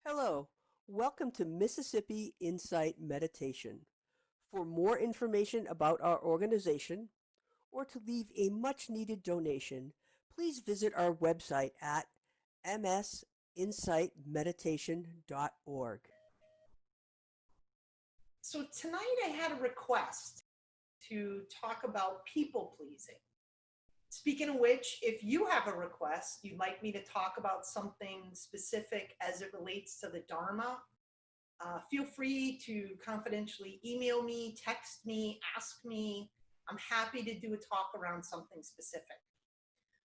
Hello, welcome to Mississippi Insight Meditation. For more information about our organization or to leave a much needed donation, please visit our website at msinsightmeditation.org. So tonight I had a request to talk about people pleasing. Speaking of which, if you have a request, you'd like me to talk about something specific as it relates to the Dharma, feel free to confidentially email me, text me, ask me. I'm happy to do a talk around something specific.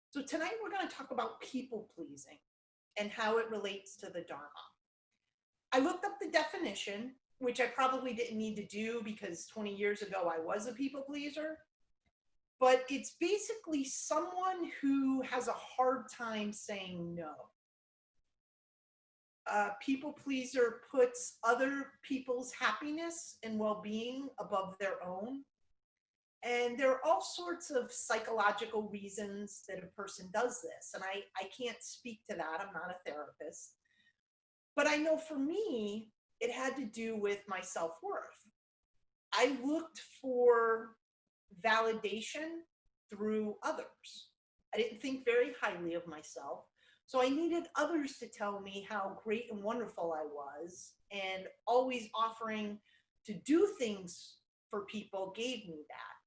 So tonight we're going to talk about people pleasing and how it relates to the Dharma. I looked up the definition, which I probably didn't need to do because 20 years ago I was a people pleaser. But it's basically someone who has a hard time saying no. A people pleaser puts other people's happiness and well-being above their own. And there are all sorts of psychological reasons that a person does this. And I can't speak to that. I'm not a therapist. But I know for me, it had to do with my self-worth. I looked for validation through others. I didn't think very highly of myself. So I needed others to tell me how great and wonderful I was, and always offering to do things for people gave me that.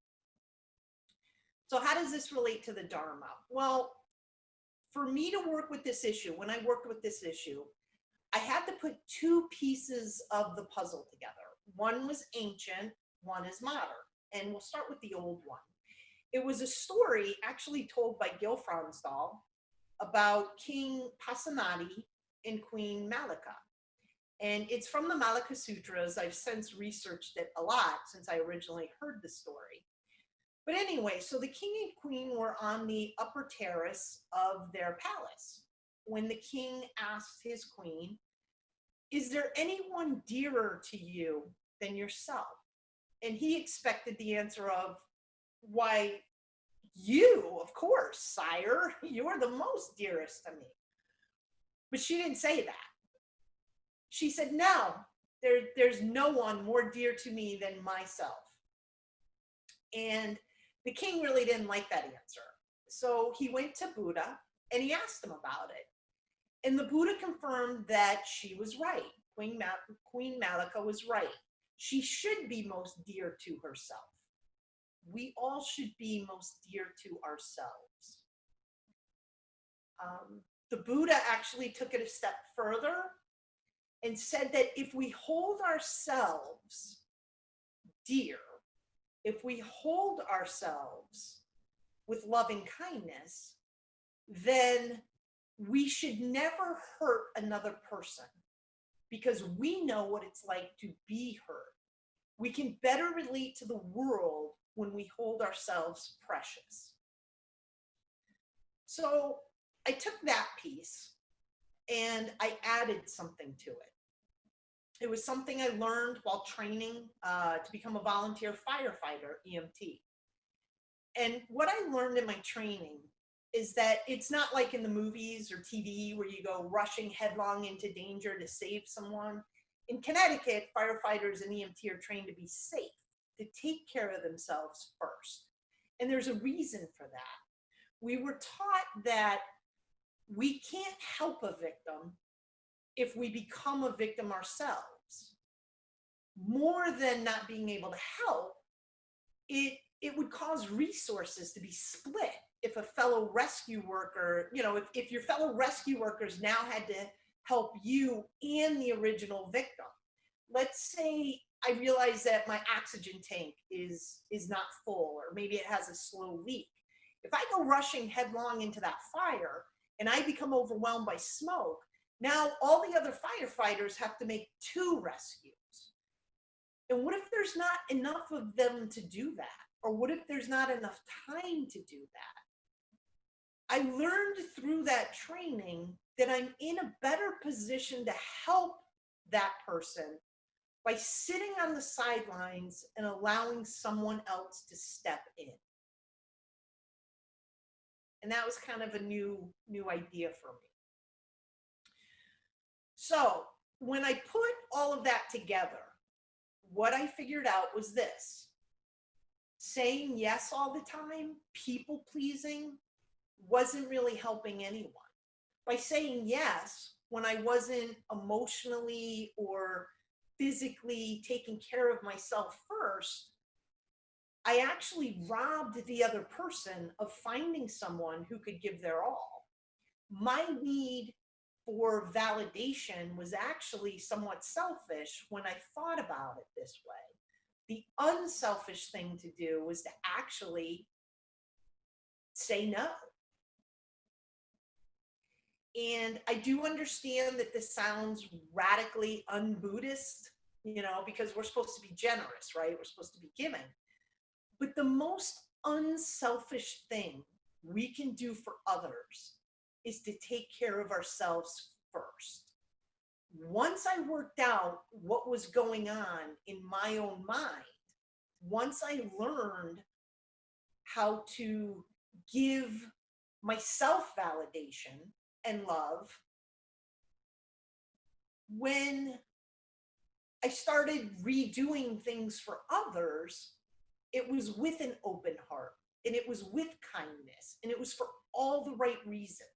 So how does this relate to the Dharma? Well, for me to work with this issue, when I worked with this issue, I had to put two pieces of the puzzle together. One was ancient, one is modern. And we'll start with the old one. It was a story actually told by Gil Fronsdal about King Pasenadi and Queen Malika. And it's from the Malika Sutras. I've since researched it a lot since I originally heard the story. But anyway, so the king and queen were on the upper terrace of their palace when the king asked his queen, "Is there anyone dearer to you than yourself?" And he expected the answer of, "Why, you, of course, sire, you're the most dearest to me." But she didn't say that. She said, "No, there's no one more dear to me than myself." And the king really didn't like that answer. So he went to Buddha and he asked him about it. And the Buddha confirmed that she was right. Queen Malika was right. She should be most dear to herself. We all should be most dear to ourselves. The Buddha actually took it a step further and said that if we hold ourselves dear, if we hold ourselves with loving kindness, then we should never hurt another person because we know what it's like to be hurt. We can better relate to the world when we hold ourselves precious. So I took that piece and I added something to it. It was something I learned while training to become a volunteer firefighter, EMT. And what I learned in my training is that it's not like in the movies or TV where you go rushing headlong into danger to save someone. In Connecticut, firefighters and EMT are trained to be safe, to take care of themselves first. And there's a reason for that. We were taught that we can't help a victim if we become a victim ourselves. More than not being able to help, it would cause resources to be split if a fellow rescue worker, if your fellow rescue workers now had to help you and the original victim. Let's say I realize that my oxygen tank is not full, or maybe it has a slow leak. If I go rushing headlong into that fire and I become overwhelmed by smoke, now all the other firefighters have to make two rescues. And what if there's not enough of them to do that? Or what if there's not enough time to do that? I learned through that training that I'm in a better position to help that person by sitting on the sidelines and allowing someone else to step in. And that was kind of a new idea for me. So when I put all of that together, what I figured out was this: saying yes all the time, people pleasing, wasn't really helping anyone. By saying yes when I wasn't emotionally or physically taking care of myself first, I actually robbed the other person of finding someone who could give their all. My need for validation was actually somewhat selfish when I thought about it this way. The unselfish thing to do was to actually say no. And I do understand that this sounds radically un-Buddhist, because we're supposed to be generous, right? We're supposed to be giving. But the most unselfish thing we can do for others is to take care of ourselves first. Once I worked out what was going on in my own mind, once I learned how to give myself validation and love, when I started redoing things for others, it was with an open heart, and it was with kindness, and it was for all the right reasons.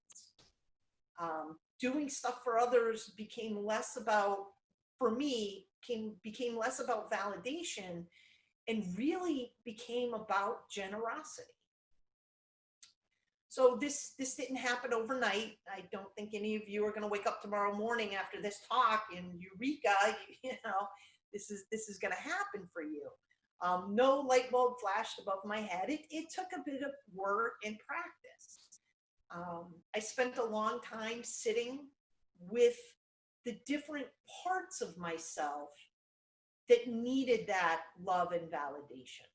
Doing stuff for others became less about, for me, became less about validation and really became about generosity. So this didn't happen overnight. I don't think any of you are going to wake up tomorrow morning after this talk and eureka, this is going to happen for you. No light bulb flashed above my head. It took a bit of work and practice. I spent a long time sitting with the different parts of myself that needed that love and validation,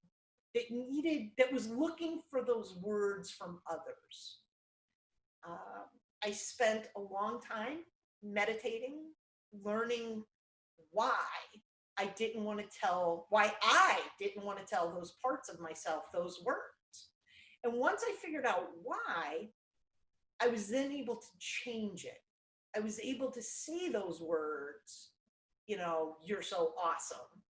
that was looking for those words from others. I spent a long time meditating, learning why I didn't want to tell those parts of myself those words. And once I figured out why, I was then able to change it. I was able to say those words, you're so awesome,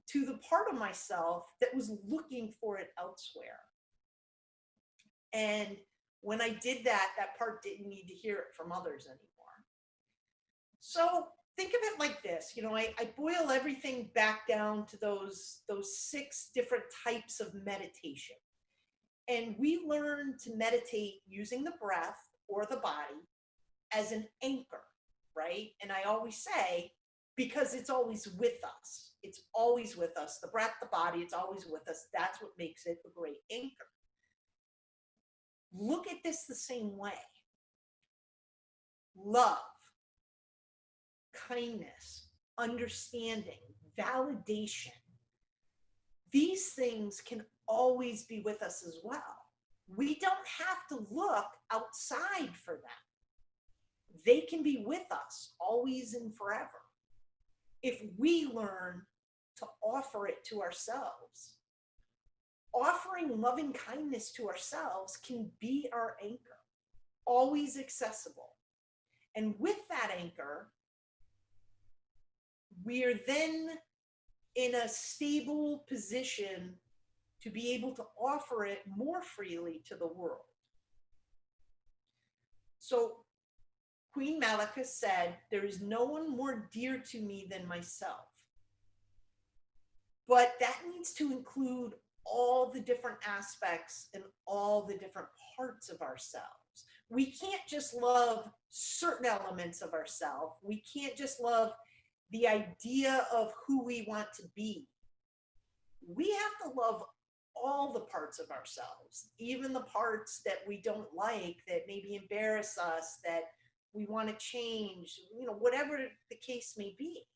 to the part of myself that was looking for it elsewhere. And when I did that, that part didn't need to hear it from others anymore. So think of it like this, I boil everything back down to those 6 different types of meditation. And we learn to meditate using the breath or the body as an anchor, right? And I always say, because it's always with us. It's always with us. The breath, the body, it's always with us. That's what makes it a great anchor. Look at this the same way. Love, kindness, understanding, validation. These things can always be with us as well. We don't have to look outside for them. They can be with us always and forever if we learn to offer it to ourselves. Offering loving kindness to ourselves can be our anchor, always accessible. And with that anchor, we are then in a stable position to be able to offer it more freely to the world. So Queen Malika said, "There is no one more dear to me than myself." But that needs to include all the different aspects and all the different parts of ourselves. We can't just love certain elements of ourselves. We can't just love the idea of who we want to be. We have to love all the parts of ourselves, even the parts that we don't like, that maybe embarrass us, that we want to change, whatever the case may be.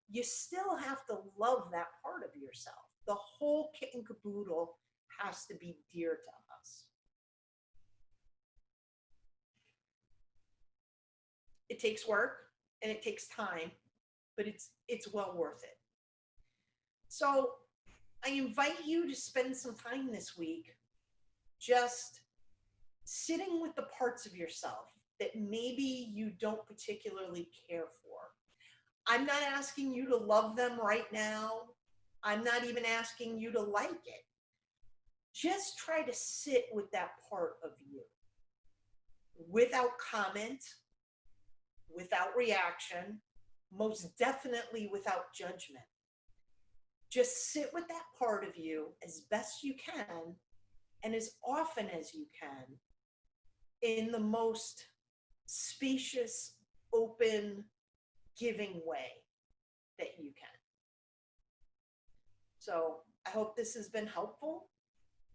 You still have to love that part of yourself. The whole kit and caboodle has to be dear to us. It takes work and it takes time, but it's well worth it. So I invite you to spend some time this week just sitting with the parts of yourself that maybe you don't particularly care for. I'm not asking you to love them right now. I'm not even asking you to like it. Just try to sit with that part of you without comment, without reaction, most definitely without judgment. Just sit with that part of you as best you can and as often as you can in the most spacious, open, giving way that you can. So I hope this has been helpful.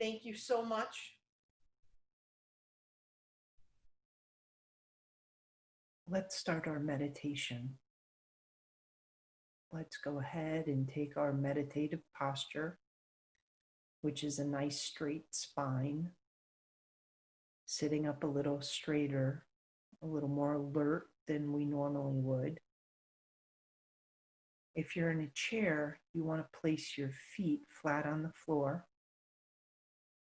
Thank you so much. Let's start our meditation. Let's go ahead and take our meditative posture, which is a nice straight spine, sitting up a little straighter, a little more alert than we normally would. If you're in a chair, you want to place your feet flat on the floor,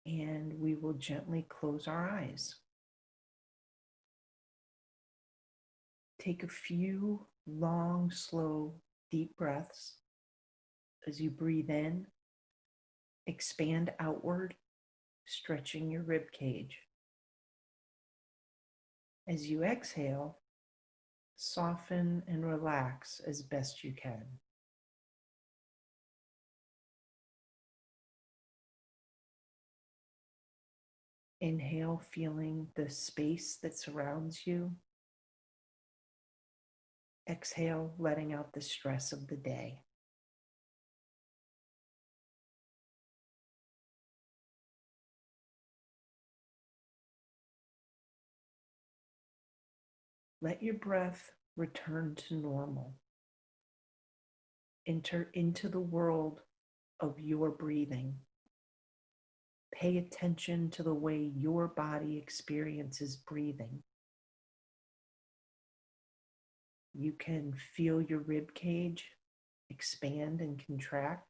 and we will gently close our eyes. Take a few long, slow, deep breaths. As you breathe in, expand outward, stretching your rib cage. As you exhale, soften and relax as best you can. Inhale, feeling the space that surrounds you. Exhale, letting out the stress of the day. Let your breath return to normal. Enter into the world of your breathing. Pay attention to the way your body experiences breathing. You can feel your rib cage expand and contract.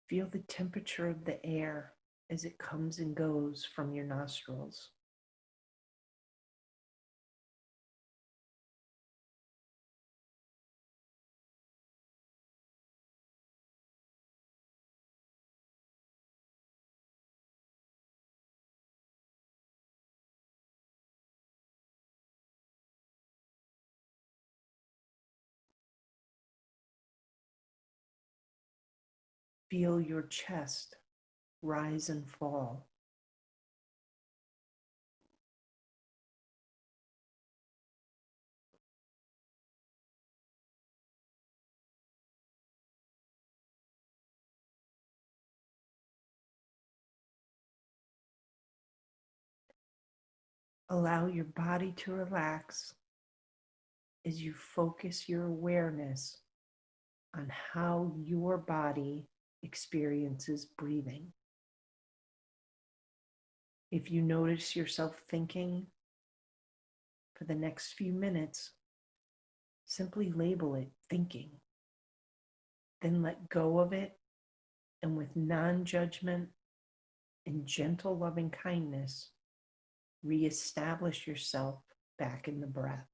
Feel the temperature of the air as it comes and goes from your nostrils. Feel your chest rise and fall. Allow your body to relax as you focus your awareness on how your body experiences breathing. If you notice yourself thinking for the next few minutes, simply label it thinking. Then let go of it, and with non-judgment and gentle loving kindness, reestablish yourself back in the breath.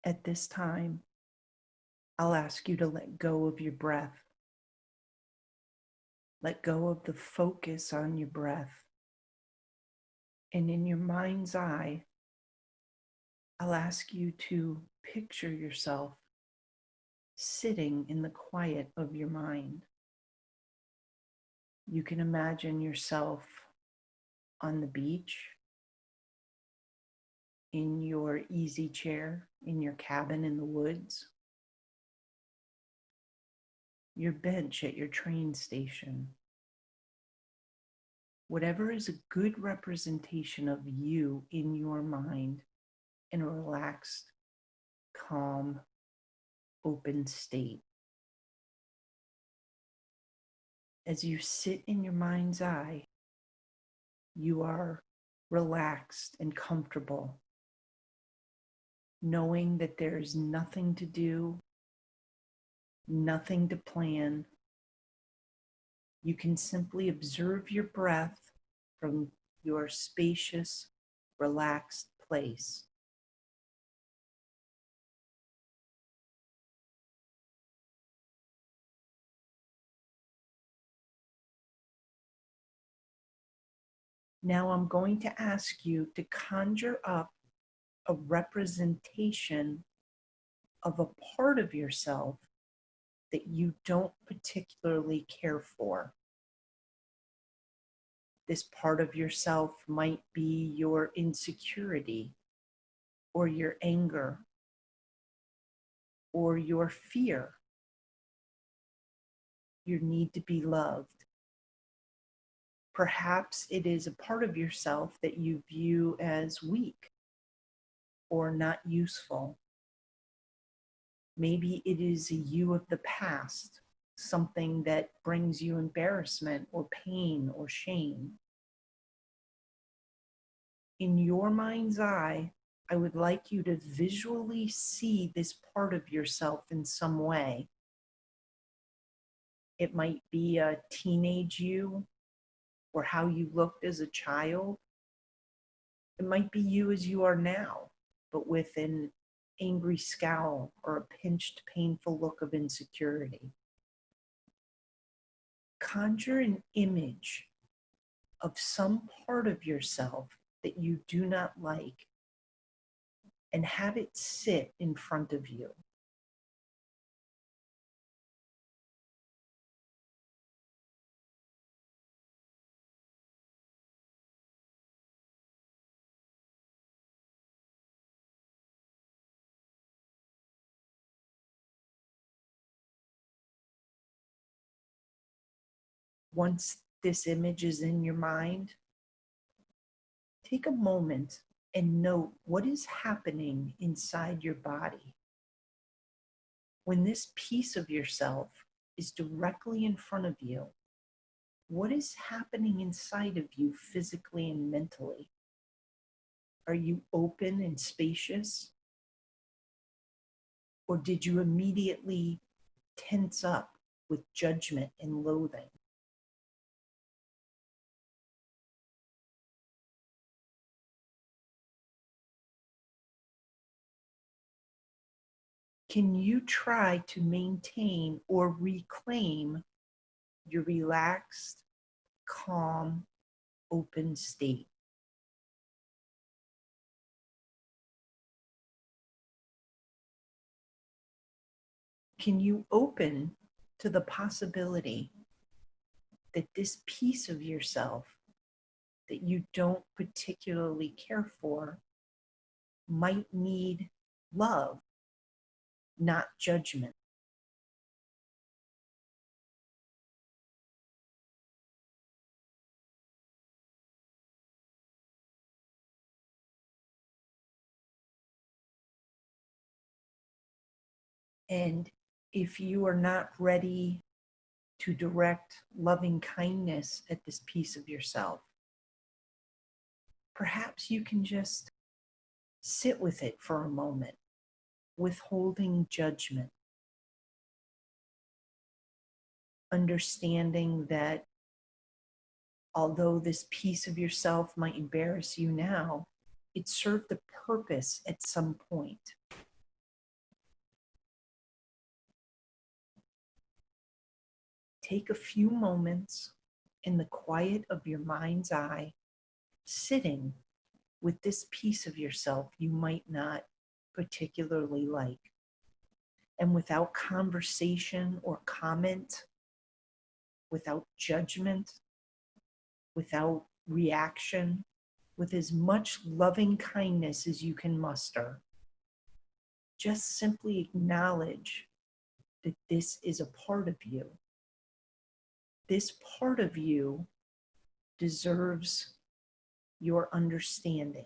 At this time, I'll ask you to let go of your breath. Let go of the focus on your breath. And in your mind's eye, I'll ask you to picture yourself sitting in the quiet of your mind. You can imagine yourself on the beach, in your easy chair, in your cabin in the woods, your bench at your train station. Whatever is a good representation of you in your mind in a relaxed, calm, open state. As you sit in your mind's eye, you are relaxed and comfortable, knowing that there's nothing to do, nothing to plan. You can simply observe your breath from your spacious, relaxed place. Now I'm going to ask you to conjure up a representation of a part of yourself that you don't particularly care for. This part of yourself might be your insecurity, or your anger, or your fear, your need to be loved. Perhaps it is a part of yourself that you view as weak or not useful. Maybe it is a you of the past, something that brings you embarrassment or pain or shame. In your mind's eye, I would like you to visually see this part of yourself in some way. It might be a teenage you, or how you looked as a child. It might be you as you are now, but with an angry scowl or a pinched, painful look of insecurity. Conjure an image of some part of yourself that you do not like and have it sit in front of you. Once this image is in your mind, take a moment and note what is happening inside your body. When this piece of yourself is directly in front of you, what is happening inside of you physically and mentally? Are you open and spacious? Or did you immediately tense up with judgment and loathing? Can you try to maintain or reclaim your relaxed, calm, open state? Can you open to the possibility that this piece of yourself that you don't particularly care for might need love, not judgment? And if you are not ready to direct loving kindness at this piece of yourself, perhaps you can just sit with it for a moment, withholding judgment, understanding that although this piece of yourself might embarrass you now, it served a purpose at some point. take a few moments in the quiet of your mind's eye, sitting with this piece of yourself you might not particularly like. And without conversation or comment, without judgment, without reaction, with as much loving kindness as you can muster, just simply acknowledge that this is a part of you. This part of you deserves your understanding.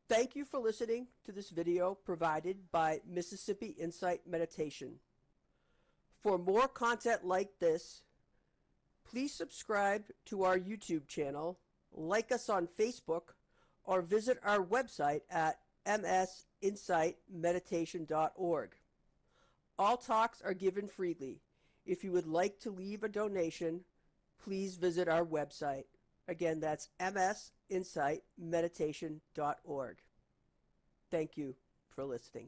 Thank you for listening to this video provided by Mississippi Insight Meditation. For more content like this, please subscribe to our YouTube channel, like us on Facebook, or visit our website at msinsightmeditation.org. All talks are given freely. If you would like to leave a donation, please visit our website. Again, that's msinsightmeditation.org. Thank you for listening.